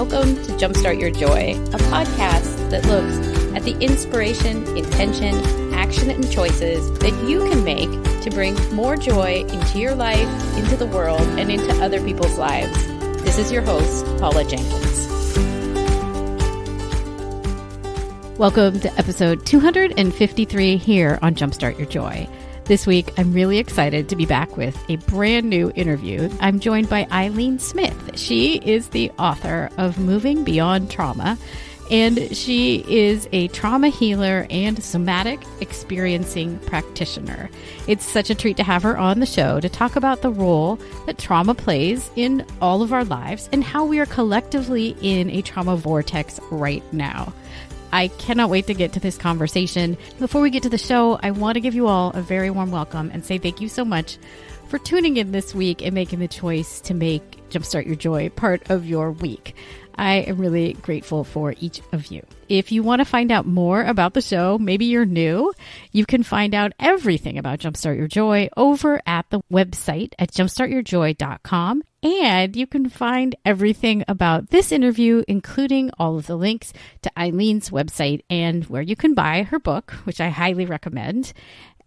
Welcome to Jumpstart Your Joy, a podcast that looks at the inspiration, intention, action, and choices that you can make to bring more joy into your life, into the world, and into other people's lives. This is your host, Paula Jenkins. Welcome to episode 253 here on Jumpstart Your Joy. This week, I'm really excited to be back with a brand new interview. I'm joined by Ilene Smith. She is the author of Moving Beyond Trauma, and she is a trauma healer and somatic experiencing practitioner. It's such a treat to have her on the show to talk about the role that trauma plays in all of our lives and how we are collectively in a trauma vortex right now. I cannot wait to get to this conversation. Before we get to the show, I want to give you all a very warm welcome and say thank you so much for tuning in this week and making the choice to make Jumpstart Your Joy part of your week. I am really grateful for each of you. If you want to find out more about the show, maybe you're new, you can find out everything about Jumpstart Your Joy over at the website at jumpstartyourjoy.com. And you can find everything about this interview, including all of the links to Ilene's website and where you can buy her book, which I highly recommend,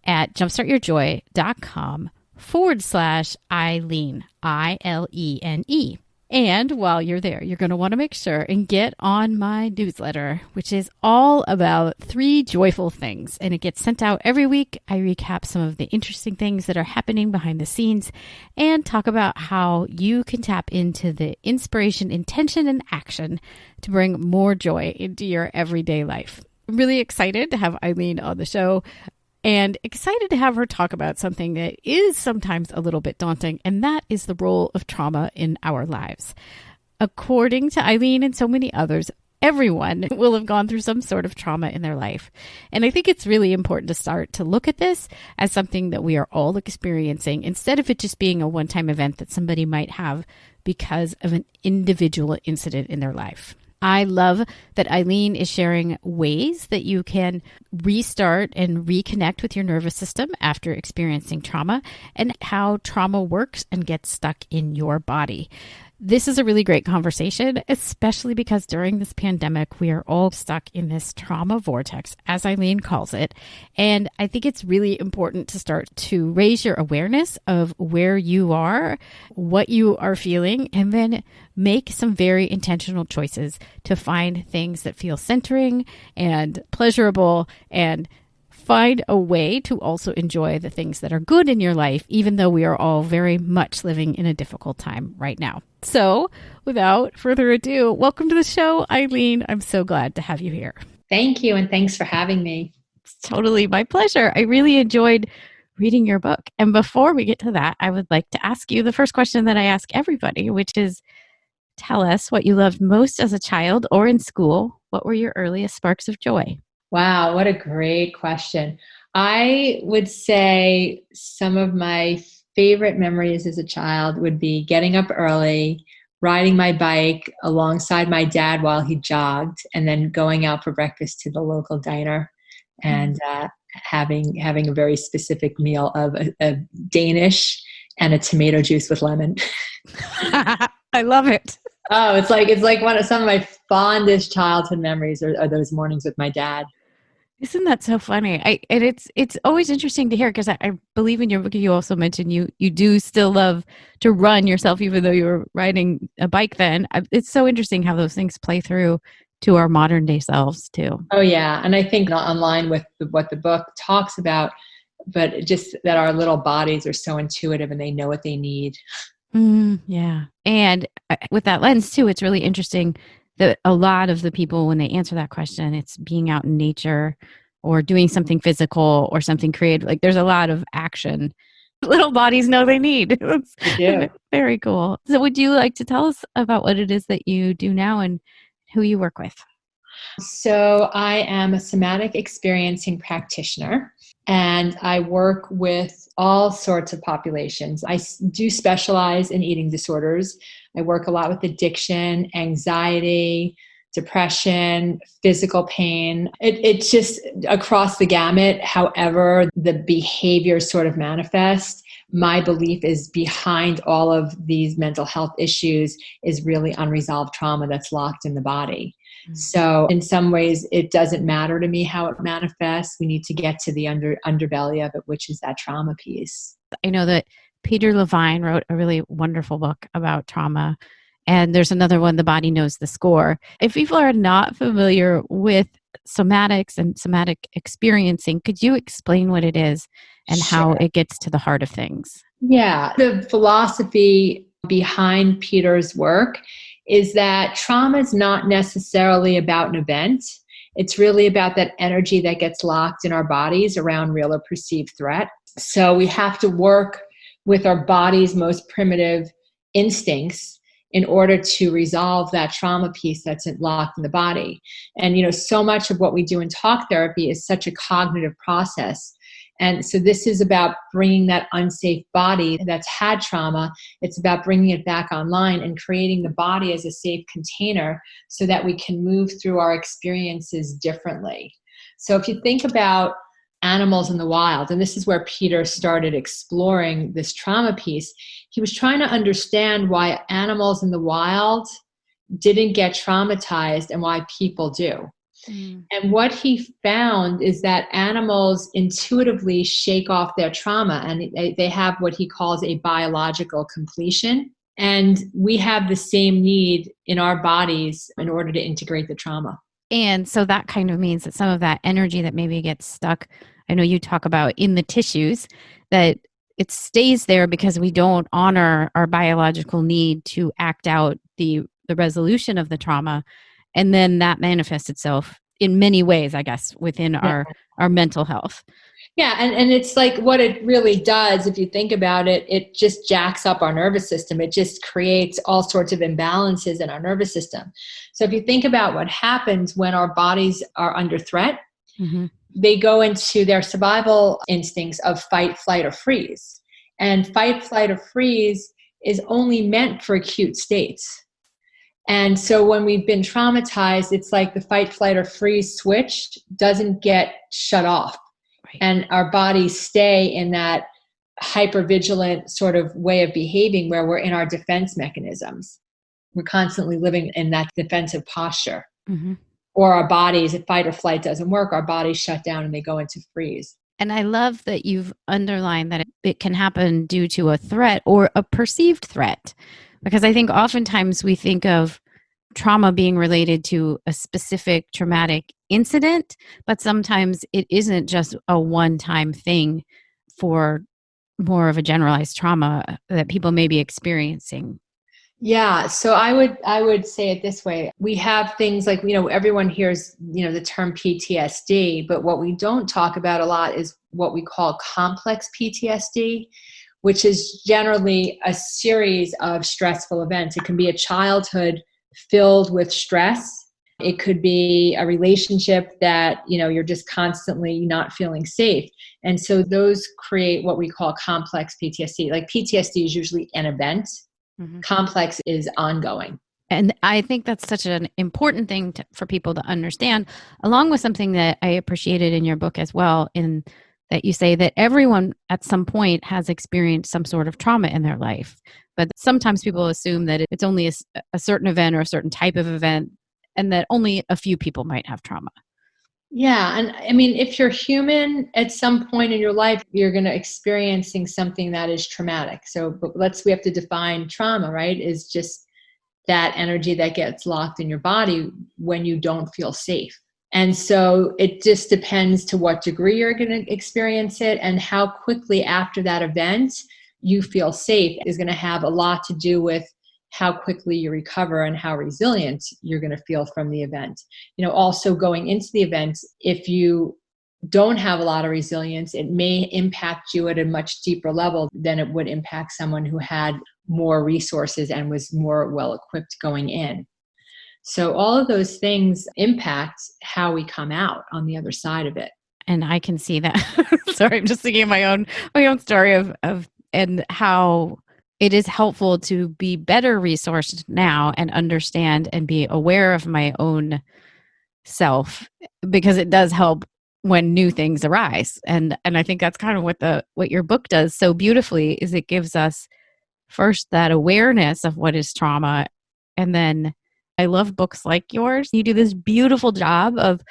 at jumpstartyourjoy.com/Ilene, Ilene. And while you're there, you're going to want to make sure and get on my newsletter, which is all about 3 joyful things. And it gets sent out every week. I recap some of the interesting things that are happening behind the scenes and talk about how you can tap into the inspiration, intention, and action to bring more joy into your everyday life. I'm really excited to have Ilene on the show. And excited to have her talk about something that is sometimes a little bit daunting, and that is the role of trauma in our lives. According to Ilene and so many others, everyone will have gone through some sort of trauma in their life. And I think it's really important to start to look at this as something that we are all experiencing, instead of it just being a one-time event that somebody might have because of an individual incident in their life. I love that Ilene is sharing ways that you can restart and reconnect with your nervous system after experiencing trauma and how trauma works and gets stuck in your body. This is a really great conversation, especially because during this pandemic, we are all stuck in this trauma vortex, as Ilene calls it. And I think it's really important to start to raise your awareness of where you are, what you are feeling, and then make some very intentional choices to find things that feel centering and pleasurable and find a way to also enjoy the things that are good in your life, even though we are all very much living in a difficult time right now. So without further ado, welcome to the show, Ilene. I'm so glad to have you here. Thank you. And thanks for having me. It's totally my pleasure. I really enjoyed reading your book. And before we get to that, I would like to ask you the first question that I ask everybody, which is, tell us what you loved most as a child or in school. What were your earliest sparks of joy? Wow, what a great question. I would say some of my favorite memories as a child would be getting up early, riding my bike alongside my dad while he jogged, and then going out for breakfast to the local diner and having a very specific meal of a Danish and a tomato juice with lemon. I love it. Oh, it's like some of my fondest childhood memories are those mornings with my dad. Isn't that so funny? It's always interesting to hear, because I believe in your book you also mentioned you do still love to run yourself, even though you were riding a bike then. It's so interesting how those things play through to our modern day selves too. Oh yeah, and I think online with what the book talks about, but just that our little bodies are so intuitive and they know what they need. Yeah, and with that lens too, it's really interesting that a lot of the people, when they answer that question, it's being out in nature or doing something physical or something creative. Like there's a lot of action little bodies know they need. Yeah. Very cool. So would you like to tell us about what it is that you do now and who you work with? So I am a somatic experiencing practitioner, and I work with all sorts of populations. I do specialize in eating disorders. I work a lot with addiction, anxiety, depression, physical pain. It's just across the gamut. However, the behaviors sort of manifest. My belief is behind all of these mental health issues is really unresolved trauma that's locked in the body. So in some ways, it doesn't matter to me how it manifests. We need to get to the underbelly of it, which is that trauma piece. I know that Peter Levine wrote a really wonderful book about trauma. And there's another one, The Body Knows the Score. If people are not familiar with somatics and somatic experiencing, could you explain what it is and how it gets to the heart of things? Yeah. The philosophy behind Peter's work is that trauma is not necessarily about an event. It's really about that energy that gets locked in our bodies around real or perceived threat. So we have to work with our body's most primitive instincts in order to resolve that trauma piece that's locked in the body. And, so much of what we do in talk therapy is such a cognitive process. And so this is about bringing that unsafe body that's had trauma. It's about bringing it back online and creating the body as a safe container so that we can move through our experiences differently. So if you think about animals in the wild, and this is where Peter started exploring this trauma piece, he was trying to understand why animals in the wild didn't get traumatized and why people do. And what he found is that animals intuitively shake off their trauma, and they have what he calls a biological completion. And we have the same need in our bodies in order to integrate the trauma. And so that kind of means that some of that energy that maybe gets stuck, I know you talk about in the tissues, that it stays there because we don't honor our biological need to act out the resolution of the trauma. And then that manifests itself in many ways, I guess, within our mental health. Yeah, and it's like what it really does, if you think about it, it just jacks up our nervous system. It just creates all sorts of imbalances in our nervous system. So if you think about what happens when our bodies are under threat, they go into their survival instincts of fight, flight, or freeze. And fight, flight, or freeze is only meant for acute states. And so when we've been traumatized, it's like the fight, flight, or freeze switch doesn't get shut off. Right. And our bodies stay in that hypervigilant sort of way of behaving where we're in our defense mechanisms. We're constantly living in that defensive posture. Or our bodies, if fight or flight doesn't work, our bodies shut down and they go into freeze. And I love that you've underlined that it can happen due to a threat or a perceived threat. Because I think oftentimes we think of trauma being related to a specific traumatic incident, but sometimes it isn't just a one-time thing for more of a generalized trauma that people may be experiencing. Yeah, so I would say it this way. We have things like, everyone hears, the term PTSD, but what we don't talk about a lot is what we call complex PTSD, which is generally a series of stressful events. It can be a childhood filled with stress. It could be a relationship that, you're just constantly not feeling safe. And so those create what we call complex PTSD. Like PTSD is usually an event. Complex is ongoing. And I think that's such an important thing for people to understand, along with something that I appreciated in your book as well, in that you say that everyone at some point has experienced some sort of trauma in their life. But sometimes people assume that it's only a certain event or a certain type of event, and that only a few people might have trauma. Yeah. And I mean, if you're human, at some point in your life, you're going to experiencing something that is traumatic. So we have to define trauma, right? Is just that energy that gets locked in your body when you don't feel safe. And so it just depends to what degree you're going to experience it, and how quickly after that event you feel safe is going to have a lot to do with how quickly you recover and how resilient you're going to feel from the event. Also going into the event, if you don't have a lot of resilience, it may impact you at a much deeper level than it would impact someone who had more resources and was more well-equipped going in. So all of those things impact how we come out on the other side of it. And I can see that. Sorry, I'm just thinking of my own story of and how it is helpful to be better resourced now and understand and be aware of my own self, because it does help when new things arise. And I think that's kind of what your book does so beautifully, is it gives us first that awareness of what is trauma. And then I love books like yours. You do this beautiful job of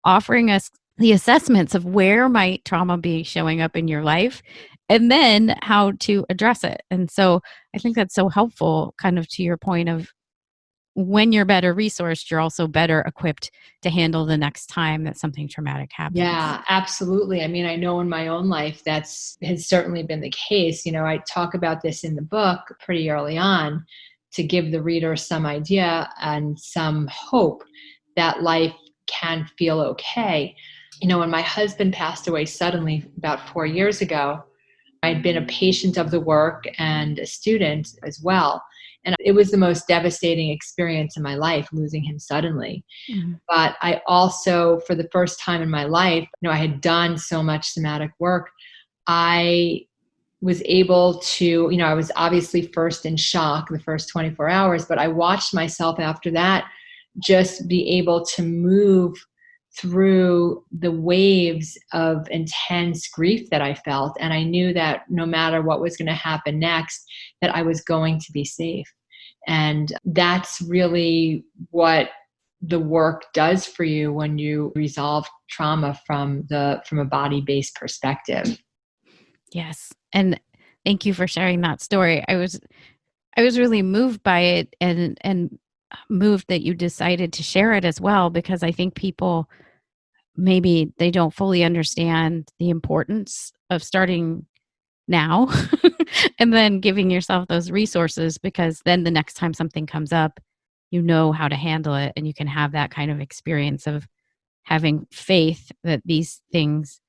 offering us the assessments of where might trauma be showing up in your life and then how to address it. And so I think that's so helpful, kind of to your point of, when you're better resourced, you're also better equipped to handle the next time that something traumatic happens. Yeah, absolutely. I mean, I know in my own life has certainly been the case. I talk about this in the book pretty early on to give the reader some idea and some hope that life can feel okay. When my husband passed away suddenly about 4 years ago, I'd been a patient of the work and a student as well. And it was the most devastating experience in my life, losing him suddenly. Mm-hmm. But I also, for the first time in my life, I had done so much somatic work. I was able to, I was obviously first in shock the first 24 hours, but I watched myself after that just be able to move through the waves of intense grief that I felt. And I knew that no matter what was going to happen next, that I was going to be safe. And that's really what the work does for you when you resolve trauma from a body-based perspective. Yes. And thank you for sharing that story. I was really moved by it, and moved that you decided to share it as well, because I think people, maybe they don't fully understand the importance of starting now and then giving yourself those resources, because then the next time something comes up, you know how to handle it, and you can have that kind of experience of having faith that these things,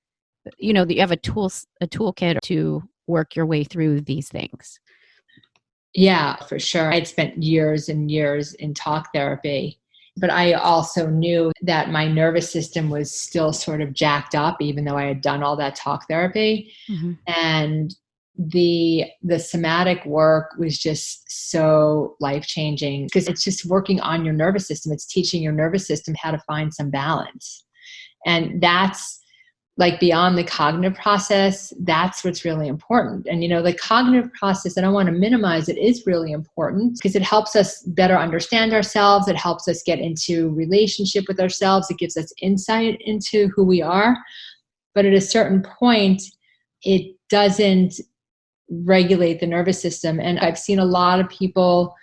that you have a toolkit to work your way through these things. Yeah, for sure. I'd spent years and years in talk therapy, but I also knew that my nervous system was still sort of jacked up, even though I had done all that talk therapy. Mm-hmm. And the somatic work was just so life-changing, because it's just working on your nervous system. It's teaching your nervous system how to find some balance. And that's like beyond the cognitive process, that's what's really important. And, the cognitive process, I don't want to minimize it, is really important because it helps us better understand ourselves. It helps us get into relationship with ourselves. It gives us insight into who we are. But at a certain point, it doesn't regulate the nervous system. And I've seen a lot of people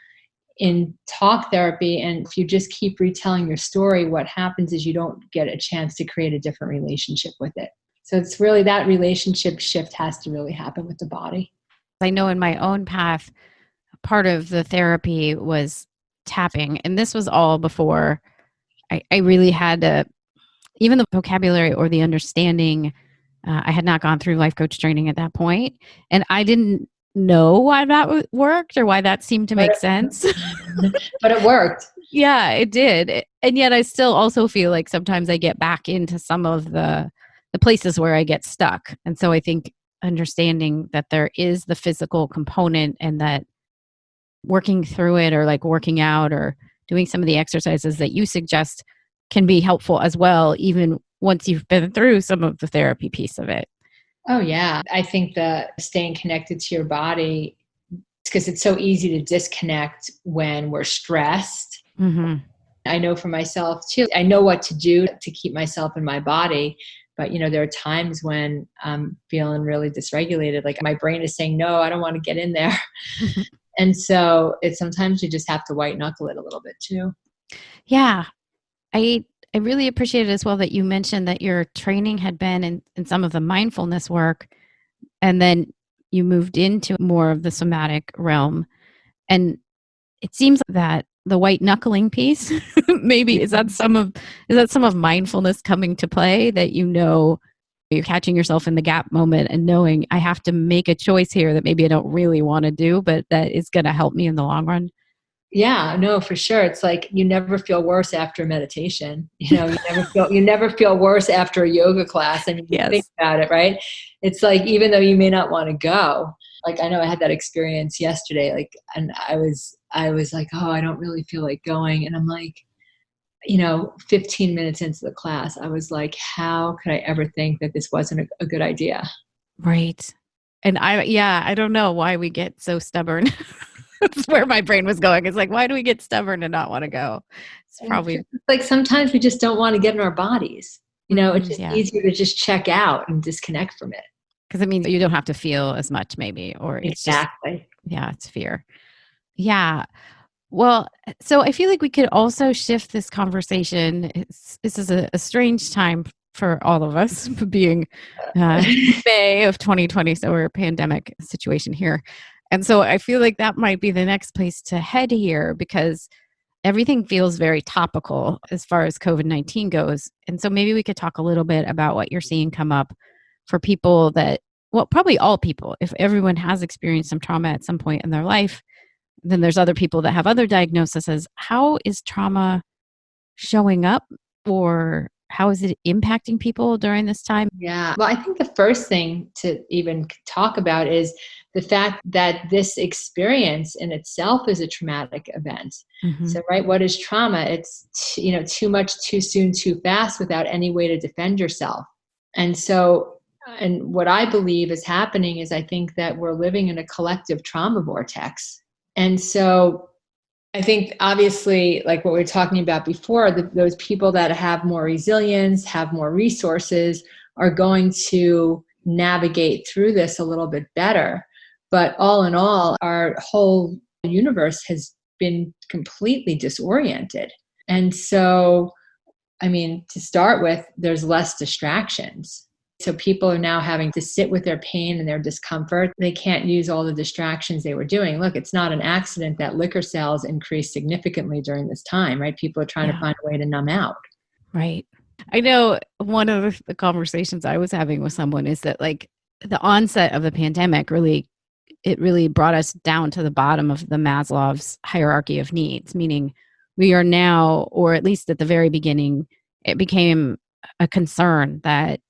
in talk therapy, and if you just keep retelling your story, what happens is you don't get a chance to create a different relationship with it. So it's really that relationship shift has to really happen with the body. I know in my own path, part of the therapy was tapping, and this was all before I really had to, even the vocabulary or the understanding, I had not gone through life coach training at that point, and I didn't know why that worked or why that seemed to make sense. But it worked. Yeah, it did. And yet I still also feel like sometimes I get back into some of the places where I get stuck. And so I think understanding that there is the physical component, and that working through it, or like working out or doing some of the exercises that you suggest, can be helpful as well, even once you've been through some of the therapy piece of it. Oh, yeah. I think that staying connected to your body, because it's so easy to disconnect when we're stressed. Mm-hmm. I know for myself too, I know what to do to keep myself in my body. But, there are times when I'm feeling really dysregulated. Like my brain is saying, no, I don't want to get in there. And so sometimes you just have to white knuckle it a little bit too. Yeah. I really appreciate it as well that you mentioned that your training had been in some of the mindfulness work, and then you moved into more of the somatic realm. And it seems that the white knuckling piece, maybe is that some of mindfulness coming to play, that you're catching yourself in the gap moment and knowing I have to make a choice here that maybe I don't really want to do, but that is going to help me in the long run. Yeah, no, for sure. It's like you never feel worse after meditation. You never feel worse after a yoga class. I mean, yes. Think about it, right? It's like, even though you may not want to go, Like, I know I had that experience yesterday, like, and I was like, oh, I don't really feel like going. And I'm like, 15 minutes into the class, I was like, how could I ever think that this wasn't a good idea? Right. And I don't know why we get so stubborn. That's where my brain was going. It's like, why do we get stubborn and not want to go? It's probably Like sometimes we just don't want to get in our bodies. It's just yeah. easier to just check out and disconnect from it. Because it means you don't have to feel as much, maybe, or it's just, Exactly. yeah, it's fear. Yeah. Well, so I feel like we could also shift this conversation. This is a strange time for all of us, being May of 2020, so we're a pandemic situation here. And so I feel like that might be the next place to head here, because everything feels very topical as far as COVID-19 goes. And so maybe we could talk a little bit about what you're seeing come up for people that, well, probably all people. If everyone has experienced some trauma at some point in their life, then there's other people that have other diagnoses. How is trauma showing up, or how is it impacting people during this time? Yeah. Well, I think the first thing to even talk about is the fact that this experience in itself is a traumatic event. Mm-hmm. So, right, what is trauma? It's, too much, too soon, too fast without any way to defend yourself. And so, and what I believe is happening is I think that we're living in a collective trauma vortex. And so I think obviously, like what we were talking about before, those people that have more resilience, have more resources, are going to navigate through this a little bit better. But all in all, our whole universe has been completely disoriented. And so, to start with, there's less distractions. So people are now having to sit with their pain and their discomfort. They can't use all the distractions they were doing. Look, it's not an accident that liquor sales increased significantly during this time, right? People are trying to find a way to numb out. Right. I know one of the conversations I was having with someone is that, like, the onset of the pandemic really brought us down to the bottom of the Maslow's hierarchy of needs, meaning we are now, or at least at the very beginning, it became a concern that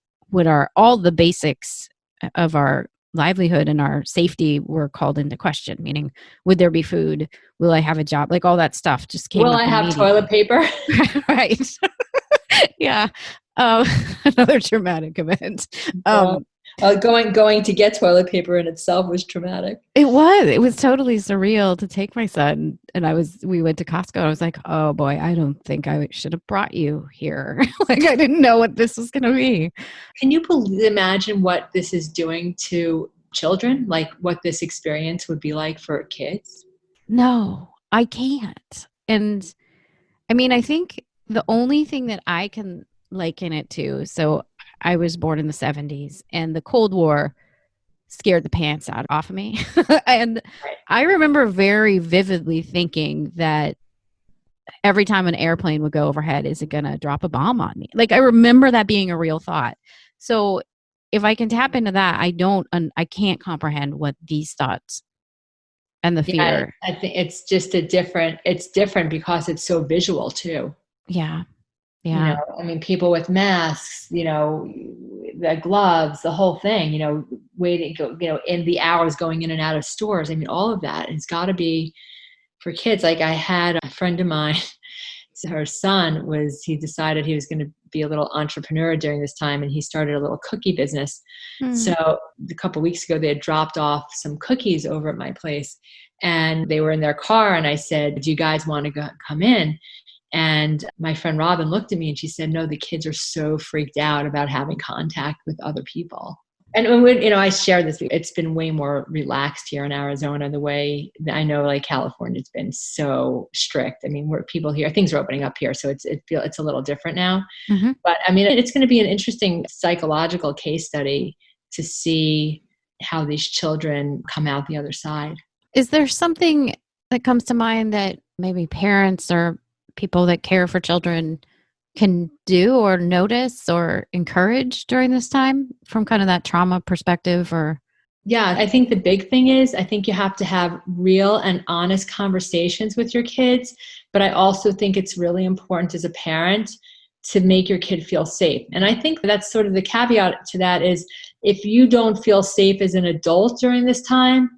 all the basics of our livelihood and our safety were called into question, meaning, would there be food? Will I have a job? Like, all that stuff just came up. Will I have toilet paper? Right. Yeah. Another traumatic event. Going to get toilet paper in itself was traumatic. It was totally surreal to take my son, and we went to Costco, and I was like, oh boy, I don't think I should have brought you here. Like, I didn't know what this was going to be. Can you imagine what this is doing to children? Like, what this experience would be like for kids? No, I can't. And I think the only thing that I can liken it to, so I was born in the 70s, and the Cold War scared the pants off of me. And I remember very vividly thinking that every time an airplane would go overhead, is it going to drop a bomb on me? Like, I remember that being a real thought. So if I can tap into that, I can't comprehend what these thoughts and the fear. I think it's just it's different because it's so visual too. Yeah. Yeah. People with masks, the gloves, the whole thing, waiting, in the hours going in and out of stores. All of that. It's got to be for kids. Like, I had a friend of mine, her son he decided he was going to be a little entrepreneur during this time, and he started a little cookie business. So a couple of weeks ago, they had dropped off some cookies over at my place, and they were in their car. And I said, do you guys want to come in? And my friend Robin looked at me and she said, no, the kids are so freaked out about having contact with other people. And when, I share this, it's been way more relaxed here in Arizona, the way I know, like, California's been so strict. Where people here, things are opening up here. So it's a little different now. Mm-hmm. But it's going to be an interesting psychological case study to see how these children come out the other side. Is there something that comes to mind that maybe parents or people that care for children can do or notice or encourage during this time from kind of that trauma perspective? Or yeah, I think the big thing is, I think you have to have real and honest conversations with your kids. But I also think it's really important as a parent to make your kid feel safe. And I think that's sort of the caveat to that is if you don't feel safe as an adult during this time,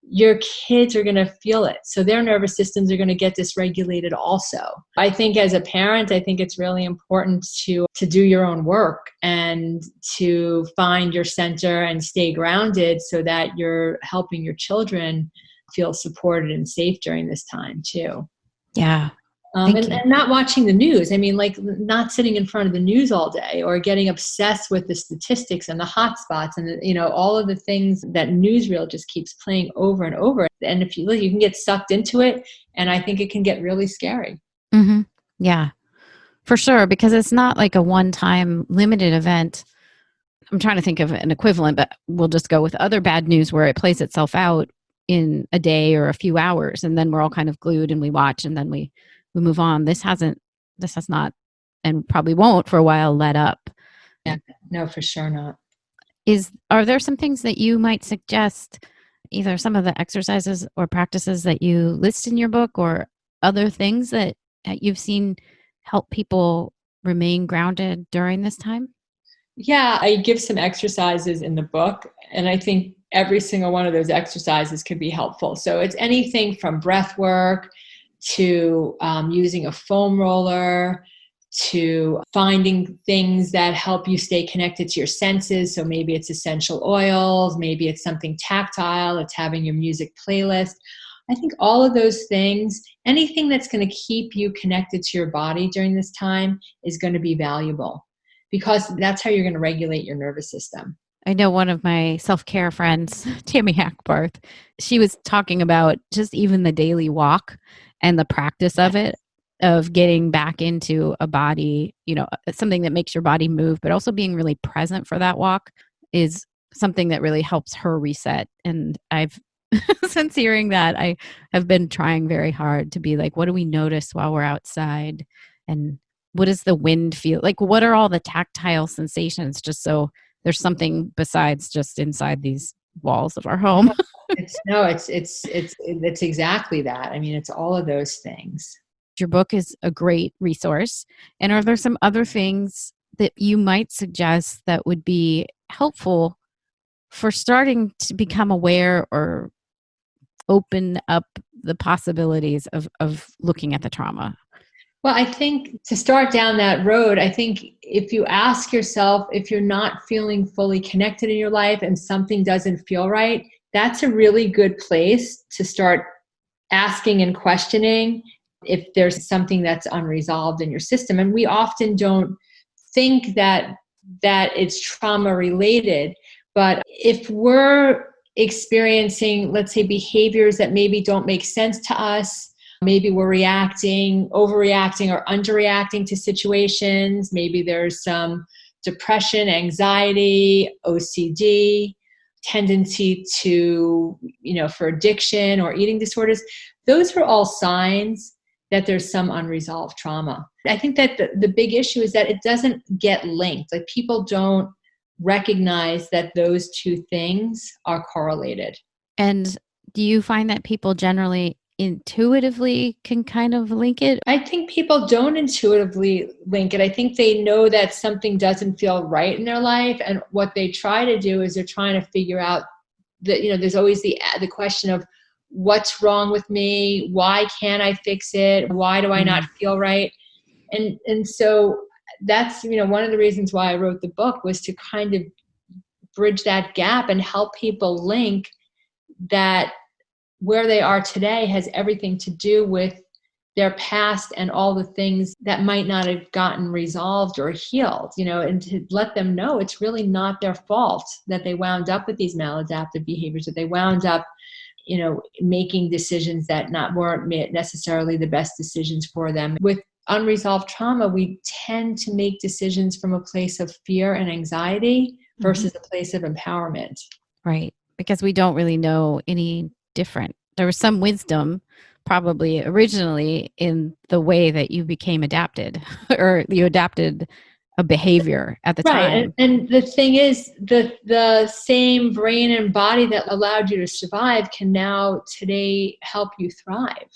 your kids are going to feel it. So their nervous systems are going to get dysregulated also. I think as a parent, I think it's really important to do your own work and to find your center and stay grounded so that you're helping your children feel supported and safe during this time too. Yeah. And not watching the news. I mean, like not sitting in front of the news all day or getting obsessed with the statistics and the hot spots and, all of the things that newsreel just keeps playing over and over. And if you look, you can get sucked into it. And I think it can get really scary. Mm-hmm. Yeah, for sure. Because it's not like a one-time limited event. I'm trying to think of an equivalent, but we'll just go with other bad news where it plays itself out in a day or a few hours. And then we're all kind of glued and we watch and then we move on. This has not, and probably won't for a while, let up. Yeah, no, for sure not. Are there some things that you might suggest, either some of the exercises or practices that you list in your book or other things that you've seen help people remain grounded during this time? Yeah, I give some exercises in the book, and I think every single one of those exercises could be helpful. So it's anything from breath work to using a foam roller, to finding things that help you stay connected to your senses. So maybe it's essential oils, maybe it's something tactile, it's having your music playlist. I think all of those things, anything that's going to keep you connected to your body during this time is going to be valuable because that's how you're going to regulate your nervous system. I know one of my self-care friends, Tammy Hackbarth, she was talking about just even the daily walk and the practice of it, of getting back into a body, something that makes your body move, but also being really present for that walk is something that really helps her reset. And I've, since hearing that, I have been trying very hard to be like, what do we notice while we're outside? And what does the wind feel like? What are all the tactile sensations? Just so there's something besides just inside these walls of our home. It's exactly that. I mean, it's all of those things. Your book is a great resource. And are there some other things that you might suggest that would be helpful for starting to become aware or open up the possibilities of looking at the trauma? Well, I think to start down that road, I think if you ask yourself, if you're not feeling fully connected in your life and something doesn't feel right, that's a really good place to start asking and questioning if there's something that's unresolved in your system. And we often don't think that it's trauma related, but if we're experiencing, let's say, behaviors that maybe don't make sense to us, maybe we're overreacting or underreacting to situations. Maybe there's some depression, anxiety, OCD, tendency to, for addiction or eating disorders. Those are all signs that there's some unresolved trauma. I think that the big issue is that it doesn't get linked. Like people don't recognize that those two things are correlated. And do you find that people generally intuitively can kind of link it? I think people don't intuitively link it. I think they know that something doesn't feel right in their life. And what they try to do is they're trying to figure out that, there's always the question of what's wrong with me? Why can't I fix it? Why do I not feel right? And so that's, one of the reasons why I wrote the book was to kind of bridge that gap and help people link that where they are today has everything to do with their past and all the things that might not have gotten resolved or healed, and to let them know it's really not their fault that they wound up with these maladaptive behaviors, that they wound up, making decisions that weren't necessarily the best decisions for them. With unresolved trauma, we tend to make decisions from a place of fear and anxiety versus a place of empowerment. Right. Because we don't really know any different. There was some wisdom probably originally in the way that you became adapted or you adapted a behavior at the time. And the thing is, the same brain and body that allowed you to survive can now today help you thrive.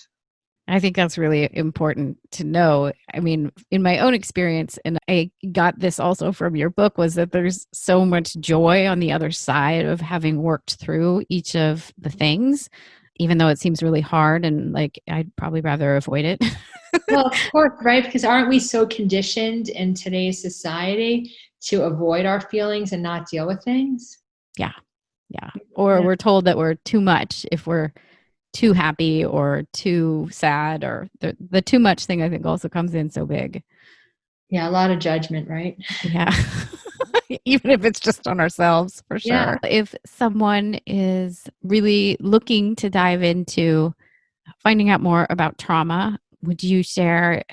I think that's really important to know. I mean, in my own experience, and I got this also from your book, was that there's so much joy on the other side of having worked through each of the things, even though it seems really hard and like I'd probably rather avoid it. Well, of course, right? Because aren't we so conditioned in today's society to avoid our feelings and not deal with things? Yeah. Yeah. Or Yeah. we're told that we're too much if we're too happy or too sad, or the too much thing I think also comes in so big. Yeah, a lot of judgment, right? Yeah. Even if it's just on ourselves, for Yeah. sure. If someone is really looking to dive into finding out more about trauma, would you share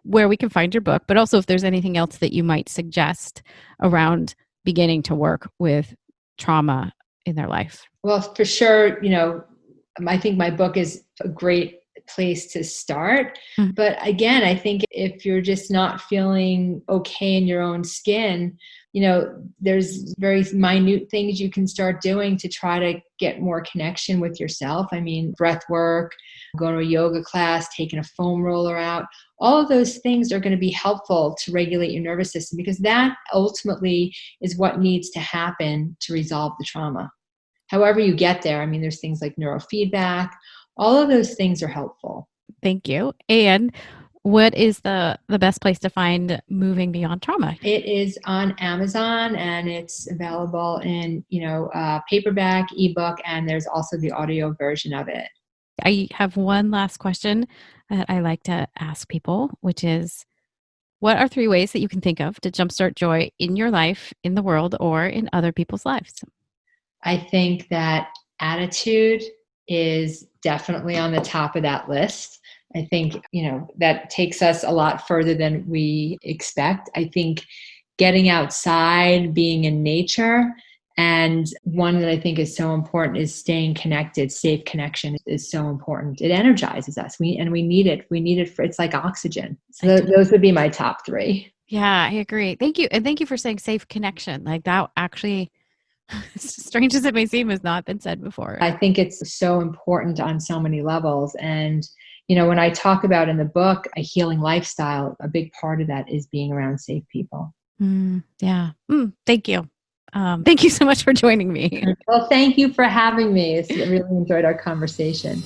where we can find your book, but also if there's anything else that you might suggest around beginning to work with trauma in their life? Well, for sure, I think my book is a great place to start. Mhm. But again, I think if you're just not feeling okay in your own skin, there's very minute things you can start doing to try to get more connection with yourself. I mean, breath work, going to a yoga class, taking a foam roller out, all of those things are going to be helpful to regulate your nervous system, because that ultimately is what needs to happen to resolve the trauma. However you get there, I mean, there's things like neurofeedback. All of those things are helpful. Thank you. And what is the best place to find Moving Beyond Trauma? It is on Amazon, and it's available in, paperback, ebook, and there's also the audio version of it. I have one last question that I like to ask people, which is, what are 3 ways that you can think of to jumpstart joy in your life, in the world, or in other people's lives? I think that attitude is definitely on the top of that list. I think, that takes us a lot further than we expect. I think getting outside, being in nature, and one that I think is so important is staying connected. Safe connection is so important. It energizes us. We need it. We need it it's like oxygen. So those would be my top 3. Yeah, I agree. Thank you. And thank you for saying safe connection. Like that actually, as strange as it may seem, has not been said before. I think it's so important on so many levels. And, when I talk about in the book a healing lifestyle, a big part of that is being around safe people. Yeah. Thank you. Thank you so much for joining me. Well, thank you for having me. I really enjoyed our conversation.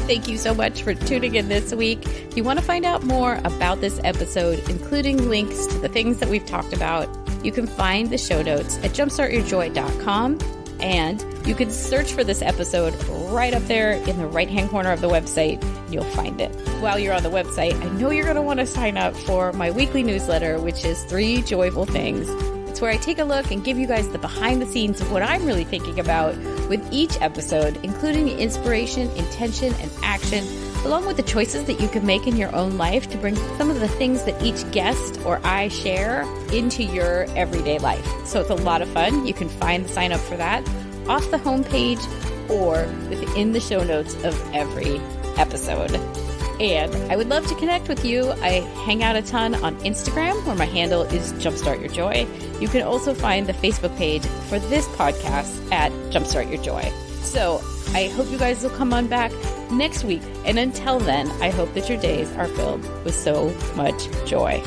Thank you so much for tuning in this week. If you want to find out more about this episode, including links to the things that we've talked about, you can find the show notes at jumpstartyourjoy.com. And you can search for this episode right up there in the right-hand corner of the website. You'll find it. While you're on the website, I know you're going to want to sign up for my weekly newsletter, which is 3 Joyful Things. It's where I take a look and give you guys the behind the scenes of what I'm really thinking about with each episode, including the inspiration, intention, and action, along with the choices that you can make in your own life to bring some of the things that each guest or I share into your everyday life. So it's a lot of fun. You can find the sign up for that off the homepage or within the show notes of every episode. And I would love to connect with you. I hang out a ton on Instagram, where my handle is Jumpstart Your Joy. You can also find the Facebook page for this podcast at Jumpstart Your Joy. So I hope you guys will come on back next week. And until then, I hope that your days are filled with so much joy.